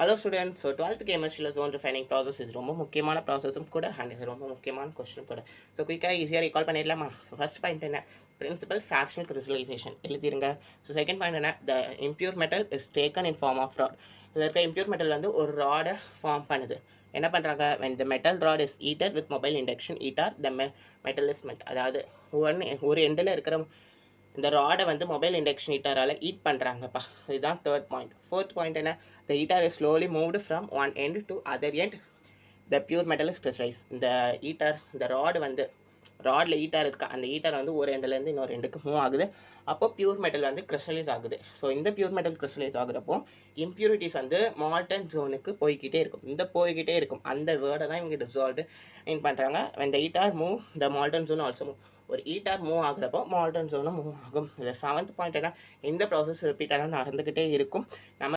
Hello students. So 12th கெமிஸ்ட்ரியில் zone refining process இது ரொம்ப முக்கியமான ப்ராசஸும் கூட அண்ட் இது ரொம்ப முக்கியமான கொஸ்டின் கூட. ஸோ குயிக்காக ஈஸியாக ரீகால் பண்ணிடலாமா? ஸோ ஃபர்ஸ்ட் பாயிண்ட் என்ன? பிரின்சிபல் ஃப்ராக்ஷனல் கிறிஸ்டலைசேஷன் எழுதிருங்க. ஸோ செகண்ட் பாயிண்ட் என்ன? The impure metal is taken in form of rod. இதில் இருக்க இம்ப்யூர் மெட்டல் வந்து ஒரு ராடை ஃபார்ம் பண்ணுது. என்ன பண்ணுறாங்க? when the metal rod is heated with mobile induction heater the metal is melt. அதாவது ஒரு எண்டில் இருக்கிற இந்த ராடை வந்து மொபைல் இண்டக்ஷன் ஹீட்டரால் ஹீட் பண்ணுறாங்கப்பா. இதுதான் தேர்ட் பாயிண்ட். ஃபோர்த் பாயிண்ட் என்ன? The heater is slowly moved from one end to other end the pure metal is crystallise. இந்த ஹீட்டர் இந்த ராடு வந்து ராடில் ஹீட்டர் இருக்கா, அந்த ஹீட்டர் வந்து ஒரு எண்ட்லேருந்து இன்னொரு எண்டுக்கு மூவ் ஆகுது. அப்போ பியூர் மெட்டல் வந்து கிறிஸ்டலைஸ் ஆகுது. ஸோ இந்த பியூர் மெட்டல் கிறிஸ்டலைஸ் ஆகுறப்போ இம்ப்யூரிட்டிஸ் வந்து மால்டன் ஜோனுக்கு போய்கிட்டே இருக்கும். இந்த போய்கிட்டே இருக்கும் அந்த வேர்டை தான் இவங்க டிசால்வ்டு மீன் பண்ணுறாங்க. when the heater move the molten zone also move. ஒரு ஹீட்டர் மூவ் ஆகுறப்போ மால்டன் ஜோனும் மூவ் ஆகும். இதில் செவன்த் பாயிண்ட் என்ன? இந்த ப்ராசஸ் ரிப்பீட்டடாக நடந்துக்கிட்டே இருக்கும். நம்ம